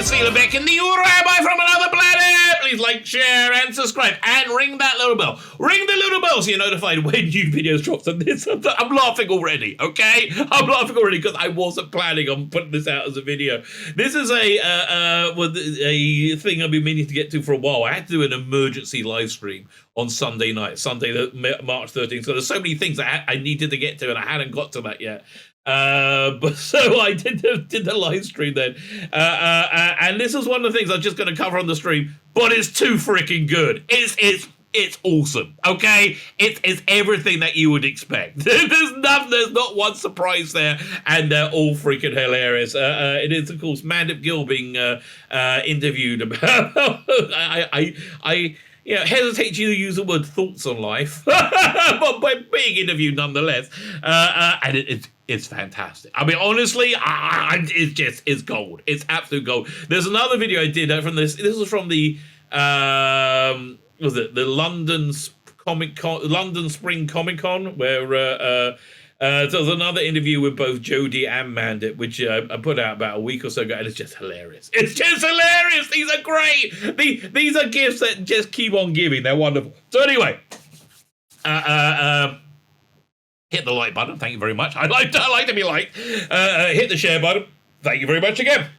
is Tzvi Lebetkin, the Rabbi from another planet. Please like, share, and subscribe, and ring that little bell. Ring the little bell so you're notified when new videos drop. And this, I'm laughing already, okay? I'm laughing already because I wasn't planning on putting this out as a video. This is a thing I've been meaning to get to for a while. I had to do an emergency live stream on Sunday night, March 13th. So there's so many things I needed to get to, and I hadn't got to that yet. But so I did the live stream then, and this is one of the things I'm just going to cover on the stream. But it's too freaking good. It's awesome. Okay, it's everything that you would expect. There's not one surprise there, and they're all freaking hilarious. It is of course Mandip Gill being interviewed about. I hesitate to use the word thoughts on life, but being interviewed nonetheless. And it's fantastic. I mean, honestly, it's gold. It's absolute gold. There's another video I did from this. This was from the the London Spring Comic Con, where so there's another interview with both Jodie and Mandip, which I put out about a week or so ago, and it's just hilarious. It's just hilarious. These are great. These are gifts that just keep on giving. They're wonderful. So anyway, hit the like button. Thank you very much. I like to be liked. Hit the share button. Thank you very much again.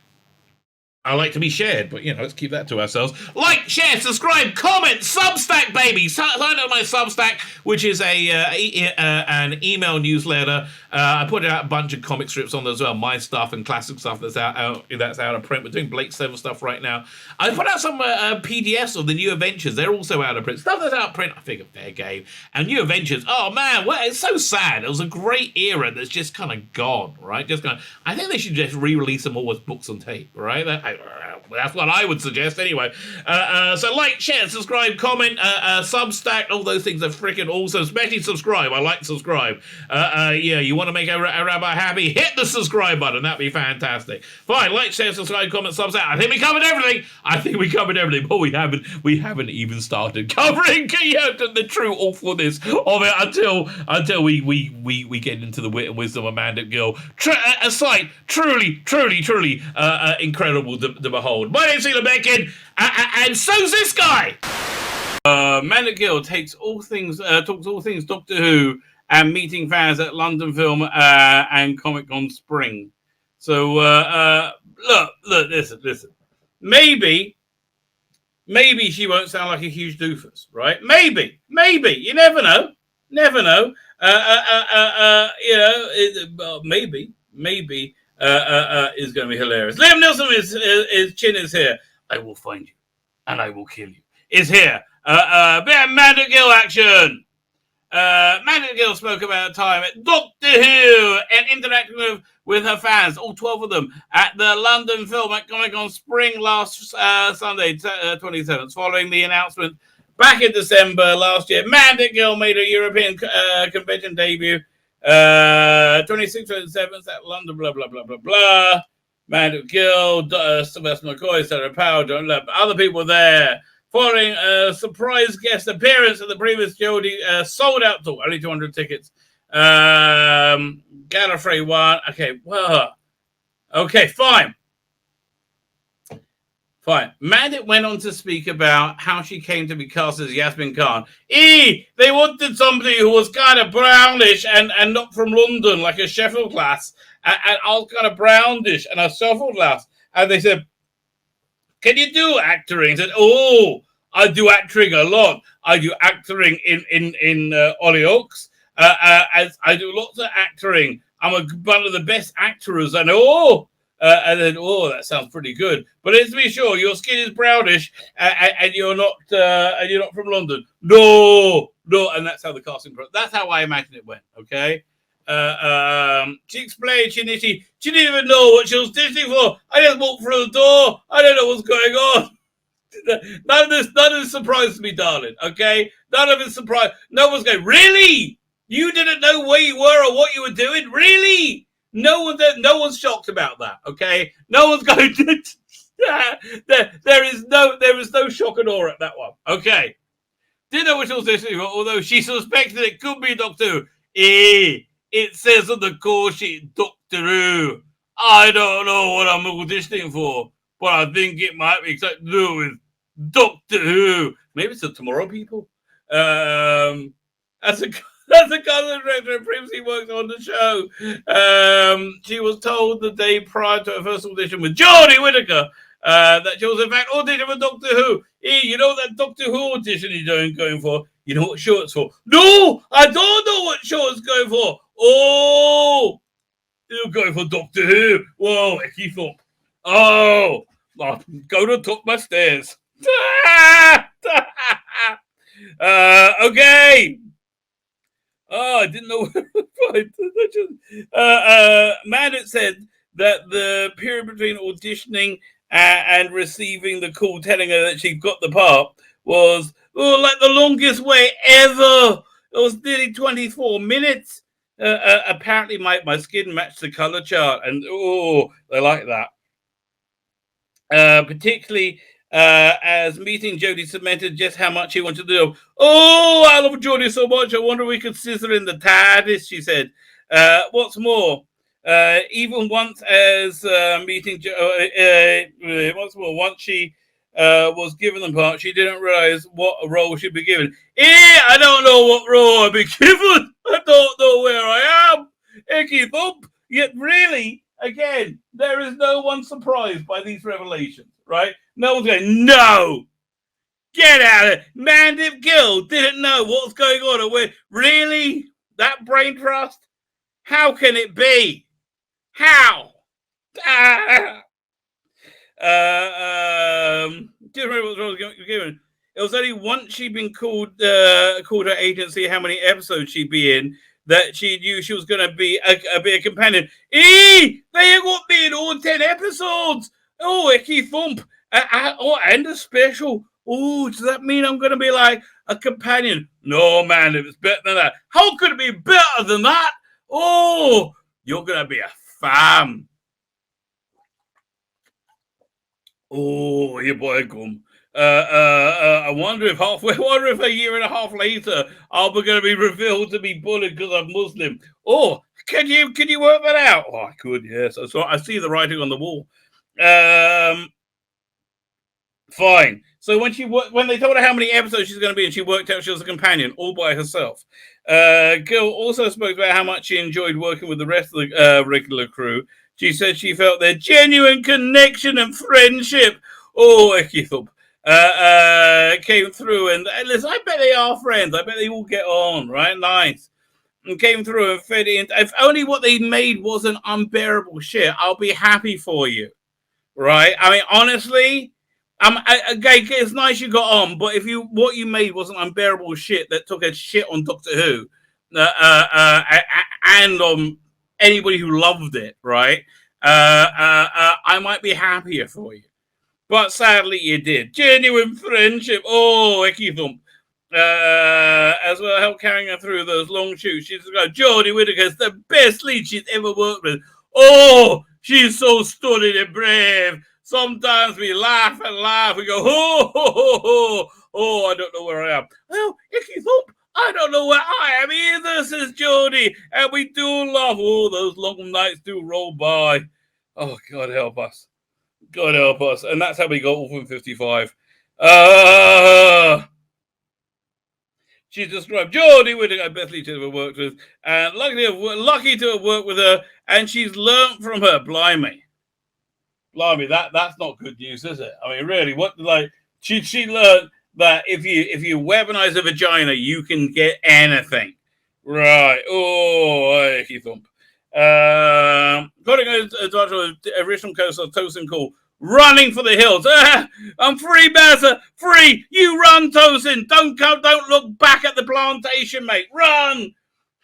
I like to be shared, but, let's keep that to ourselves. Like, share, subscribe, comment, Substack, baby. Sign up my Substack, which is an email newsletter. I put out a bunch of comic strips on there as well, my stuff and classic stuff that's out of print. We're doing Blake Seven stuff right now. I put out some PDFs of the New Adventures. They're also out of print. Stuff that's out of print, I figure, fair game. And New Adventures, oh man, it's so sad. It was a great era that's just kind of gone, right? I think they should just re-release them all as books on tape, right? That's what I would suggest anyway. So like, share, subscribe, comment, Substack, all those things are freaking awesome. Especially subscribe. I like subscribe. You want to make a rabbi happy? Hit the subscribe button. That'd be fantastic. Fine. Like, share, subscribe, comment, Substack. I think we covered everything. But we haven't even started covering the true awfulness of it until we get into the wit and wisdom of Mandip Gill. A sight truly incredible to behold. My name's Tzvi Lebetkin, and so's this guy. Mandip Gill talks all things Doctor Who and meeting fans at London Film and Comic Con Spring. So look, listen. Maybe she won't sound like a huge doofus, right? Maybe. You never know. Maybe. Is going to be hilarious. Liam Nielsen is chin is here. I will find you, and I will kill you. Is here. Bit of Mandip Gill action. Mandip Gill spoke about a time at Doctor Who and interacting with her fans, all 12 of them, at the London Film at Comic Con Spring last Sunday, 27th, following the announcement back in December last year. Mandip Gill made a European convention debut. 26th, 27th at London, blah, blah, blah, blah, blah. Mandip Gill, Sylvester McCoy, Sarah Powell, John Leb, other people there. Following a surprise guest appearance at the previous Jodie sold out talk, only 200 tickets. Gallifrey won. Okay, fine. Mandip went on to speak about how she came to be cast as Yaz Khan. They wanted somebody who was kind of brownish and not from London, like a Sheffield lass. And I was kind of brownish and a Sheffield lass. And they said, can you do acting? I said, I do acting a lot. I do acting in Hollyoaks. I do lots of acting. I'm one of the best actors. And then, that sounds pretty good. But let's be sure your skin is brownish, and you're not from London. No, and that's how the casting process. That's how I imagine it went. Okay. She explained she didn't even know what she was auditioning for. I just walked through the door. I don't know what's going on. None of this surprised me, darling. Okay, none of it surprised. No one's going, really? You didn't know where you were or what you were doing, really? No one's shocked about that. Okay, no one's going to. There is no shock and awe at that one. Okay, didn't know what she was auditioning for, although she suspected it could be Doctor Who. It says on the call sheet Doctor Who. I don't know what I'm auditioning for, but I think it might be something to do with Doctor Who. Maybe it's the Tomorrow People. As a cousin director who previously worked on the show, she was told the day prior to her first audition with Jodie Whittaker that she was in fact auditioning for Doctor Who. Hey, you know that Doctor Who audition you're going for? You know what show it's for? No, I don't know what show it's going for. Oh, you're going for Doctor Who. Whoa, icky thump. Oh, I'll go to the top of my stairs. Okay. Oh, I didn't know. Mandip said that the period between auditioning and receiving the call telling her that she got the part was like the longest wait ever. It was nearly 24 minutes. Apparently, my skin matched the color chart, and they like that. Particularly as meeting Jodie cemented just how much he wanted to do. Oh, I love Jodie so much. I wonder if we could scissor in the TARDIS, she said. What's more, even once as meeting, once she was given the part, she didn't realize what role she'd be given. I don't know what role I'd be given. I don't know where I am. Icky thump. Yet really, again, there is no one surprised by these revelations, right? No one's going, no, get out of it. Mandip Gill didn't know what's going on. And really? That brain trust? How can it be? How? Do you remember what I was given? It was only once she'd been called her agency how many episodes she'd be in that she knew she was going to be a companion. They ain't got me in all 10 episodes. Oh, icky thump. And a special. Oh, does that mean I'm going to be like a companion? No, man, if it's better than that. How could it be better than that? Oh, you're going to be a fam. Oh, your boy come. I wonder if a year and a half later, I'll be going to be revealed to be bullied because I'm Muslim. Oh, can you work that out? Oh, I could, yes. So I see the writing on the wall. Fine. So when they told her how many episodes she's going to be in, she worked out she was a companion all by herself. Gil also spoke about how much she enjoyed working with the rest of the regular crew. She said she felt their genuine connection and friendship. Oh, icky thump. Came through and listen, I bet they are friends. I bet they all get on, right? Nice. And came through and fed in. If only what they made wasn't unbearable shit, I'll be happy for you, right? I mean, honestly, it's nice you got on, but if what you made wasn't unbearable shit that took a shit on Doctor Who, and on anybody who loved it, right? I might be happier for you. But sadly, you did. Genuine friendship. Oh, icky thump. As well, help carrying her through those long shoots. She's got Jodie Whittaker's the best lead she's ever worked with. Oh, she's so stunning and brave. Sometimes we laugh and laugh. We go, oh, I don't know where I am. Oh, icky thump. I don't know where I am either, says Jodie. And we do laugh. Oh, those long nights do roll by. Oh, God help us. God help us. And that's how we got Orphan 55. She's described Jodie Whittaker, best lead she's ever worked with. And lucky to have worked with her. And she's learnt from her. Blimey, that's not good news, is it? I mean, really, she learned that if you weaponize a vagina, you can get anything. Right. Oh, icky thump. According to the original coast of Tosin call, running for the hills. I'm free, Bazza. Free. You run, Tosin. Don't look back at the plantation, mate. Run.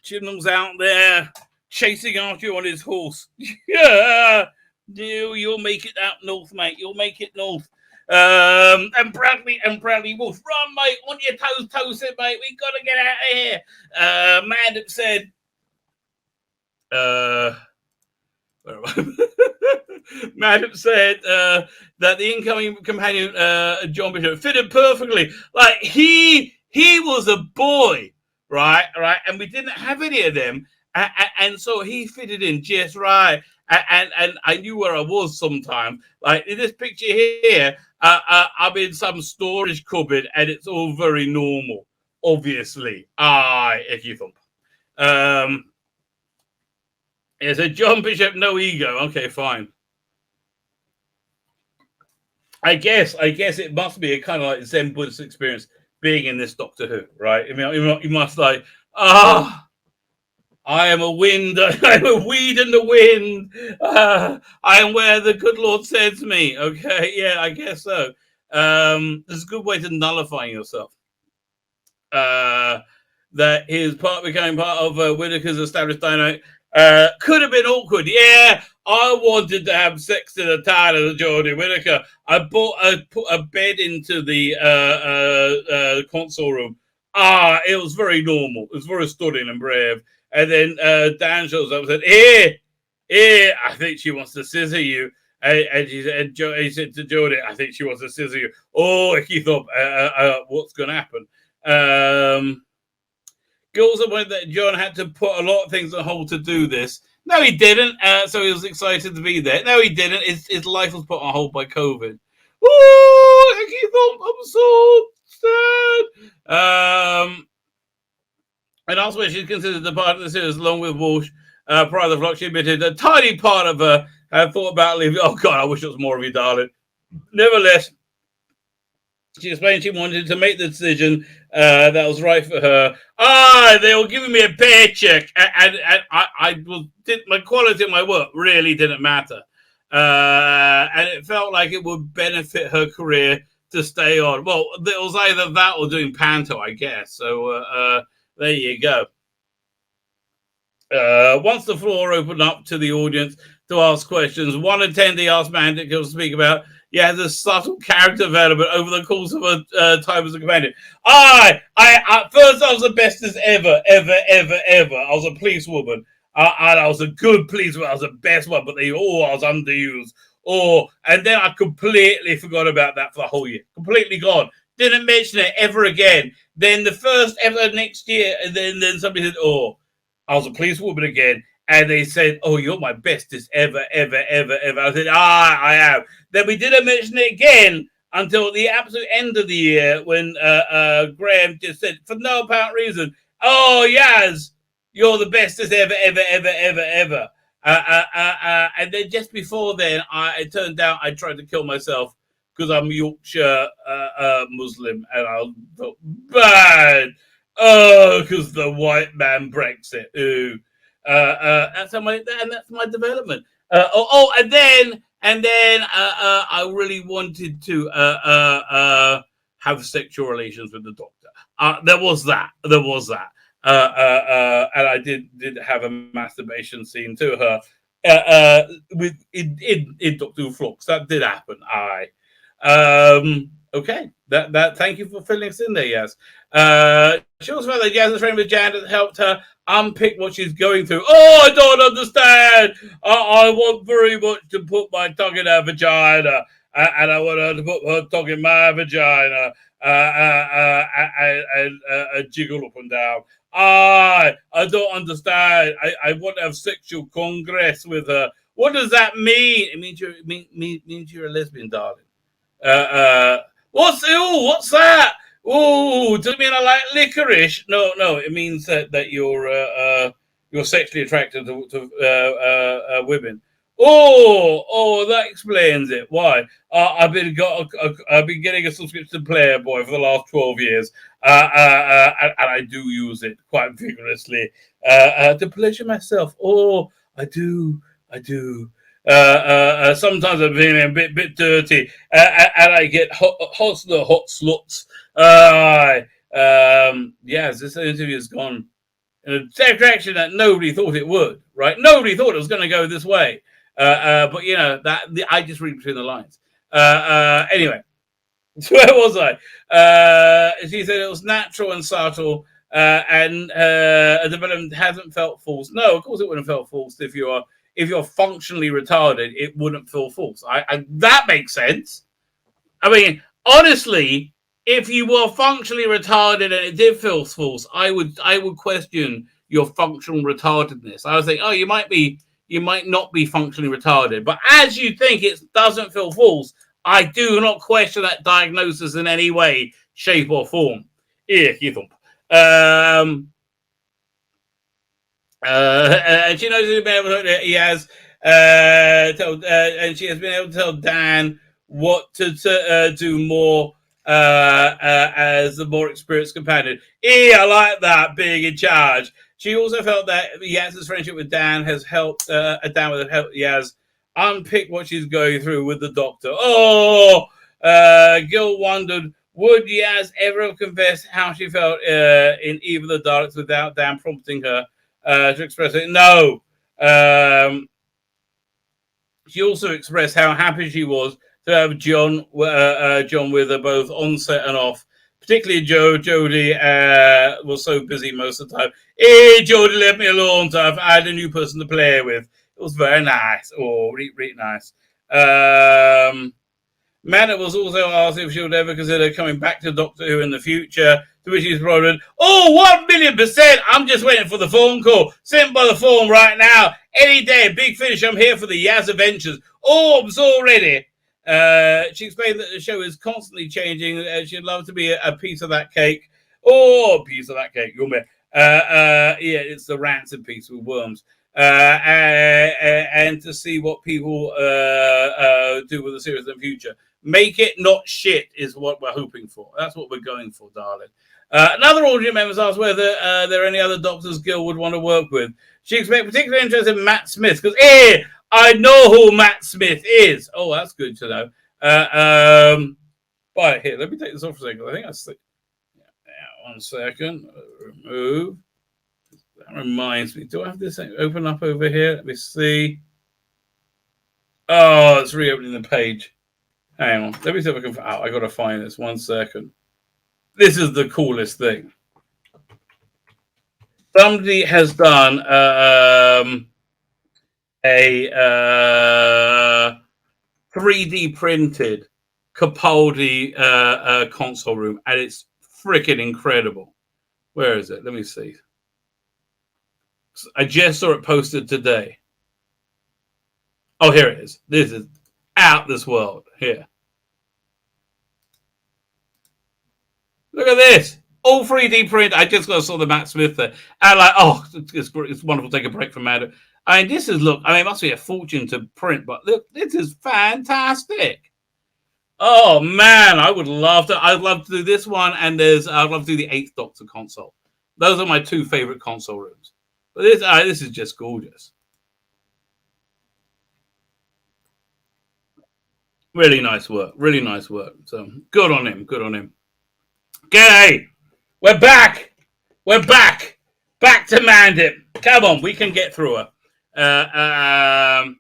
Chibnall's out there chasing after you on his horse. Yeah. You'll make it out north, mate. You'll make it north. And Bradley Wolf, run, mate, on your toes, Tosin, mate. We gotta get out of here. Mandip said, Mandip said that the incoming companion, John Bishop, fitted perfectly. Like he was a boy, right, and we didn't have any of them, and so he fitted in just right. and I knew where I was sometimes. Like in this picture here, I'm in some storage cupboard, and it's all very normal. Obviously, if you thump. It's a John Bishop, no ego. Okay, fine. I guess it must be a kind of like Zen Buddhist experience being in this Doctor Who, right? I mean, you must like, I am a wind, I am a weed in the wind. I am where the good Lord sends me. Okay, yeah, I guess so. There's a good way to nullifying yourself. That his part became part of Whittaker's established dynamic. Could have been awkward. Yeah, I wanted to have sex in a town of Jodie Whittaker. I put a bed into the console room. It was very normal. It was very stunning and brave. And then Dan shows up and said, Here, I think she wants to scissor you. And he said to Jodie, I think she wants to scissor you. Oh, he thought, what's going to happen? Girls went that John had to put a lot of things on hold to do this. No, he didn't. So he was excited to be there. No, he didn't. His life was put on hold by COVID. I'm so sad. And elsewhere, she's considered the part of the series along with Walsh. Prior to the vlog, she admitted a tiny part of her had thought about leaving. Oh, God, I wish it was more of you, darling. Nevertheless, she explained she wanted to make the decision that was right for her. They were giving me a paycheck, and my quality of my work really didn't matter. And it felt like it would benefit her career to stay on. Well, it was either that or doing panto, I guess. So there you go. Once the floor opened up to the audience to ask questions, one attendee asked Mandip to speak about the subtle character development over the course of a time as a companion. At first I was the bestest ever. I was a policewoman. And I was a good policewoman. I was the best one, but I was underused. And then I completely forgot about that for the whole year. Completely gone. Didn't mention it ever again. Then the first ever next year, and then somebody said, I was a policewoman again. And they said, you're my bestest ever. I said, I am. Then we didn't mention it again until the absolute end of the year when Graham just said, for no apparent reason, Yaz, you're the bestest ever. And then just before then, it turned out I tried to kill myself because I'm Yorkshire Muslim, and I felt bad. Because the white man Brexit. Ooh. That's my development. And then I really wanted to have sexual relations with the Doctor. There was that. And I did have a masturbation scene to her in Doctor Who Flux. That did happen. Okay. That thank you for filling us in there, yes. She also felt that Yaz's friend with Jan had helped her unpick what she's going through. I don't understand. I want very much to put my tongue in her vagina, and I want her to put her tongue in my vagina, and jiggle up and down. I don't understand. I want to have sexual congress with her. What does that mean? It means you're a lesbian, darling. What's that? Does it mean I like licorice? No, it means that you're sexually attracted to women. That explains it. Why? I've been getting a subscription to Playboy for the last 12 years, and I do use it quite vigorously to pleasure myself. I do. Sometimes I'm feeling a bit dirty, and I get hot sluts. This interview has gone in a direction that nobody thought it would. Right? Nobody thought it was going to go this way. But I just read between the lines. Anyway, so where was I? She said it was natural and subtle, and a development hasn't felt false. No, of course it wouldn't have felt false if you're functionally retarded. It wouldn't feel false. That makes sense. I mean, honestly, if you were functionally retarded and it did feel false, I would question your functional retardedness. I would think, you might be you might not be functionally retarded. But as you think, it doesn't feel false. I do not question that diagnosis in any way, shape, or form. And she knows he's been able to, he has and she has been able to tell Dan what to do more as the more experienced companion. I like that, being in charge. She also felt that Yaz's friendship with Dan has helped Dan with help Yaz unpick what she's going through with the doctor. Gil wondered, would Yaz ever have confessed how she felt in Eve of the Daleks without Dan prompting her to express it? No. She also expressed how happy she was to have John with her both on set and off. Particularly Jodie was so busy most of the time. Hey, Jodie, let me alone. So I had a new person to play with. It was very nice. Oh, really nice. Mandip was also asked if she would ever consider coming back to Doctor Who in the future, to which he's responded, 1,000,000%. I'm just waiting for the phone call. Sent by the phone right now. Any day, Big Finish, I'm here for the Yaz Adventures. I'm so ready. She explained that the show is constantly changing. She'd love to be a piece of that cake. A piece of that cake. It's the rancid piece with worms. And to see what people do with the series in the future. Make it not shit is what we're hoping for. That's what we're going for, darling. Another audience member asked whether there are any other doctors Gil would want to work with. She expressed particular interest in Matt Smith because, I know who Matt Smith is. Oh, that's good to know. Right, here, let me take this off for a second. I think I see. Yeah, 1 second. Remove. That reminds me. Do I have this thing open up over here? Let me see. Oh, it's reopening the page. Hang on. Let me see if I can. I got to find this. 1 second. This is the coolest thing. Somebody has done a 3D printed Capaldi console room, and it's freaking incredible. Where is it? Let me see. I just saw it posted today. Oh, here it is. This is out this world. Here. Look at this. All 3D print. I just saw the Matt Smith there. And it's wonderful to take a break from Matt. I mean, this is, look, it must be a fortune to print, but look, this is fantastic. Oh, man, I'd love to do this one, and I'd love to do the 8th Doctor console. Those are my 2 favorite console rooms. But this is just gorgeous. Really nice work. Really nice work. So good on him. Good on him. Okay. We're back. We're back. Back to Mandip. Come on. We can get through her. I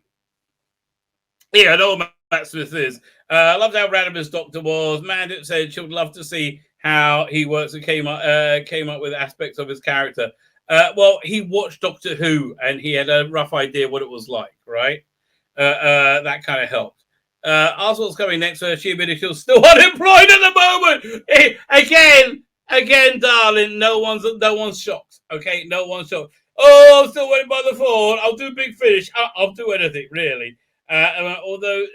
know what Matt Smith is. I loved how random his doctor was. Mandip said she would love to see how he works and came up with aspects of his character. Well, he watched Doctor Who and he had a rough idea what it was like, right? That kind of helped. Asked what's coming next. She admitted she was still unemployed at the moment. Again, darling. No one's shocked. Okay, no one's shocked. Oh, I'm still waiting by the phone. I'll do Big Finish. I'll do anything really. Although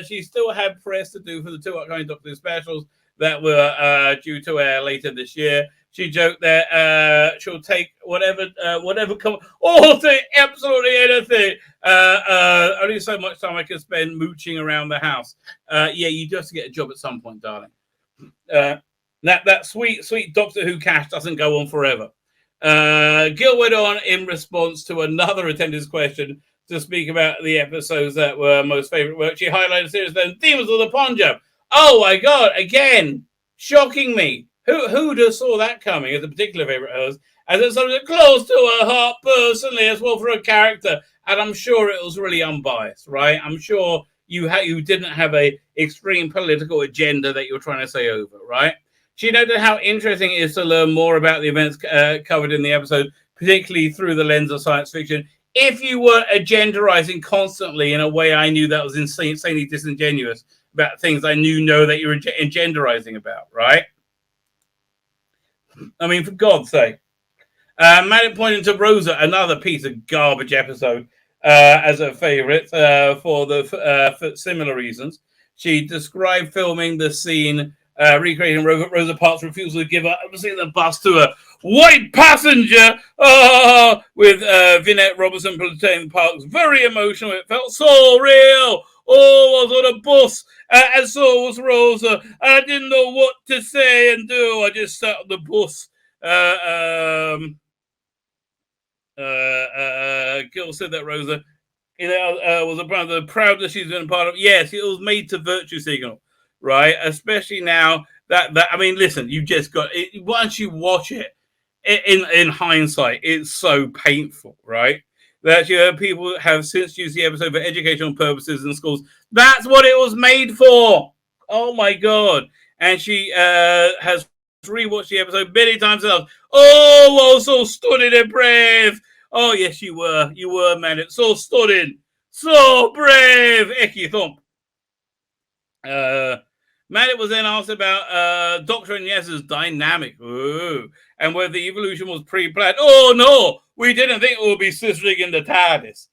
she still had press to do for the 2 upcoming Doctor Who specials that were due to air later this year. She joked that she'll take whatever comes. I'll take absolutely anything. Only so much time I can spend mooching around the house. You do have to get a job at some point, darling. That sweet Doctor Who cash doesn't go on forever. Gil went on in response to another attendee's question to speak about the episodes that were most favorite work. She highlighted series then Demons of the Punjab. Oh my God! Again, shocking me. Who'd have saw that coming as a particular favorite of hers? As it's something close to her heart personally, as well for a character, and I'm sure it was really unbiased, right? I'm sure you didn't have a extreme political agenda that you're trying to say over, right? She noted how interesting it is to learn more about the events covered in the episode, particularly through the lens of science fiction. If you were agenderizing constantly in a way I knew that was insanely disingenuous about things I know that you were agenderizing about, right? I mean, for God's sake. Mandip pointed to Rosa, another piece of garbage episode. as a favorite for similar reasons. She described filming the scene recreating Rosa Parks' refusal to give up the bus to a white passenger, with Vinette Robertson playing Parks. Very emotional. It felt so real. Oh, I was on a bus, and so was Rosa. I didn't know what to say and do. I just sat on the bus. Gil said that Rosa was a brother proud that she's been a part of. Yes, it was made to virtue signal, right? Especially now that I mean, listen, you just got it, once you watch it in hindsight, it's so painful, right? That people have since used the episode for educational purposes in schools. That's what it was made for. Oh my god! And she has rewatched the episode many times. Oh, so stunning and brave. Oh, yes, you were, man. It's so stunning, so brave. Icky thump. Mandip was then asked about Doctor and Yaz's dynamic. Ooh, and whether the evolution was pre-planned. Oh, no, we didn't think it would be sistering in the TARDIS.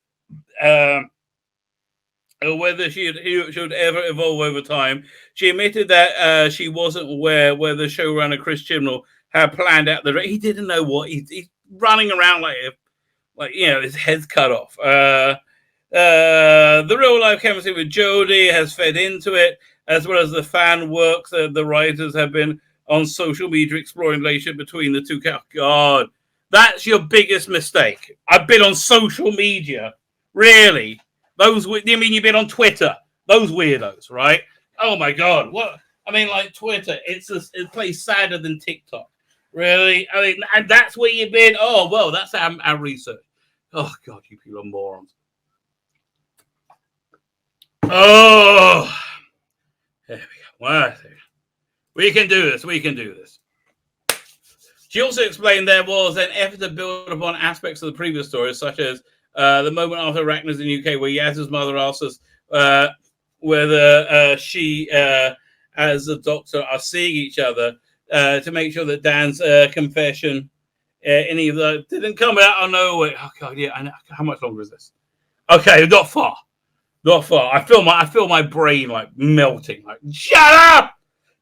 Or whether she should ever evolve over time. She admitted that she wasn't aware whether showrunner Chris Chibnall had planned out the... He didn't know what... He's running around like his head's cut off. The real-life chemistry with Jodie has fed into it, as well as the fan works that the writers have been on social media exploring the relationship between the two. God, that's your biggest mistake. I've been on social media. Really? You mean you've been on Twitter? Those weirdos, right? Oh, my God. What? I mean, like Twitter, it plays sadder than TikTok. Really? I mean, and that's where you've been? Oh, well, that's our research. Oh, God, you people are morons. Oh, there we go. Well, we can do this. We can do this. She also explained there was an effort to build upon aspects of the previous stories, such as the moment after Arachna's in the UK, where Yaz's mother asks us whether she, as the Doctor, are seeing each other to make sure that Dan's confession any of the didn't come out of nowhere. Oh God, yeah. I know. How much longer is this? Okay, not far. Not far. I feel my brain like melting. Like, shut up!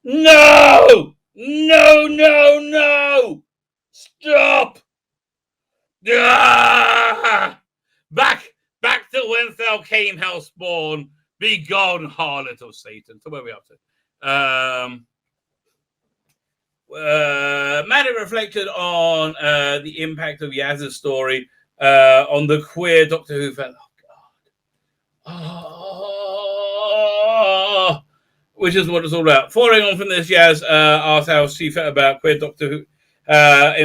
No! No! No! No! Stop! Ah! Back to whence thou came, hellspawn. Be gone, harlot of Satan. So where are we up to? Mandip reflected on the impact of Yaz's story on the queer Doctor Who fan. Oh, which is what it's all about. Following on from this, Yaz asked how she felt about queer Doctor Who. How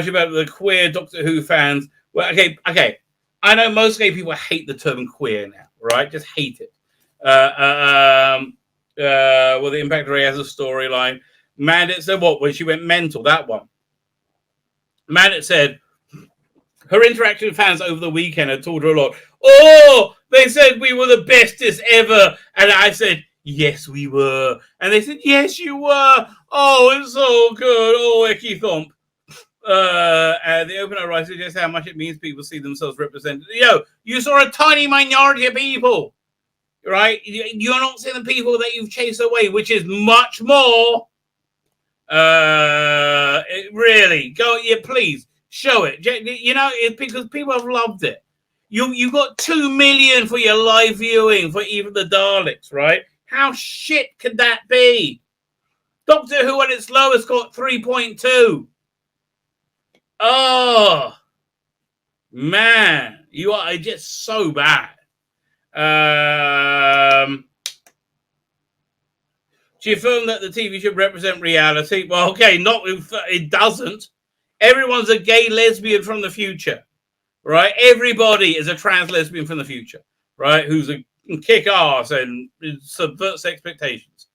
she felt the queer Doctor Who fans. Well, okay. I know most gay people hate the term queer now, right? Just hate it. Well, the impact of Yaz's storyline. Mandip said what when she went mental? That one. Mandip said her interaction with fans over the weekend had told her a lot. Oh, they said we were the bestest ever. And I said, yes, we were. And they said, yes, you were. Oh, it's so good. Oh, icky thump. And the opener writer suggests how much it means people see themselves represented. You saw a tiny minority of people, right? You're not seeing the people that you've chased away, which is much more. Really, please. Show it. It's because people have loved it. You got 2 million for your live viewing for even the Daleks, right? How shit could that be? Doctor Who at its lowest got 3.2. Oh, man. You are just so bad. She affirmed that the TV should represent reality. Well, okay, it doesn't. Everyone's a gay lesbian from the future, right? Everybody is a trans lesbian from the future, right? Who's a kick ass and subverts expectations.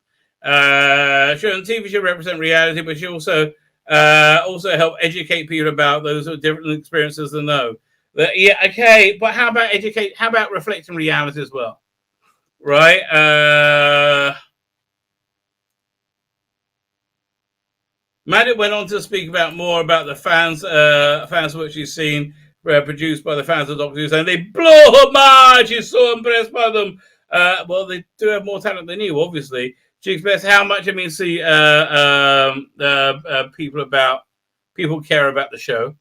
The TV should represent reality, but she also help educate people about those with different experiences than know. Yeah, okay, but how about educate? How about reflecting reality as well, right? Mandip went on to speak about more about the fans work she's seen produced by the fans of Doctor Who, saying they blow her mind. She's so impressed by them. Well, they do have more talent than you, obviously. She expressed how much it means to people care about the show.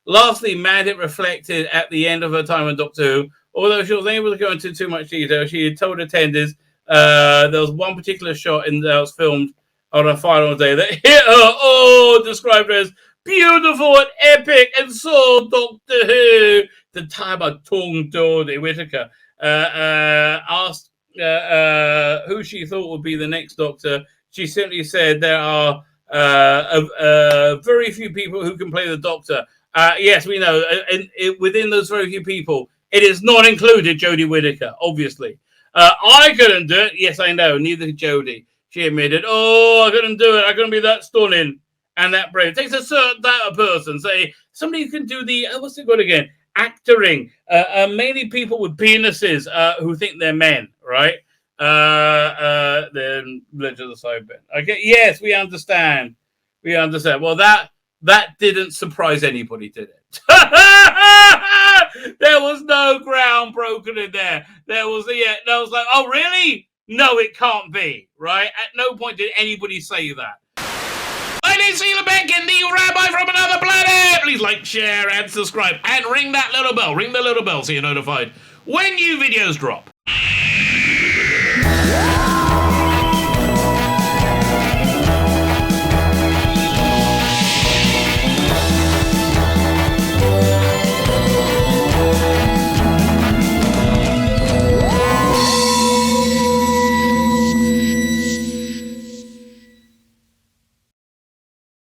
Lastly, Mandip reflected at the end of her time on Doctor Who, although she wasn't able to go into too much detail. She had told attendees there was one particular shot that was filmed on her final day that hit her, described her as beautiful and epic, and so Doctor Who. The time I tongue Dodie Whittaker asked who she thought would be the next Doctor. She simply said there are very few people who can play the Doctor. Yes, we know. Within those very few people, it is not included Jodie Whittaker, obviously. I couldn't do it. Yes, I know. Neither could Jodie. She admitted, I couldn't do it. I couldn't be that stunning and that brave. It takes a certain type of person. Say, somebody who can do the, what's it called again? Actoring. Mainly people with penises who think they're men, right? Then let's just side bit. Okay, yes, we understand. We understand. Well, that didn't surprise anybody, did it? There was no ground broken in there. There was like, oh really? No, it can't be, right? At no point did anybody say that. Tzvi Lebetkin, the Rabbi from another planet. Please like, share, and subscribe, and ring that little bell. Ring the little bell so you're notified when new videos drop.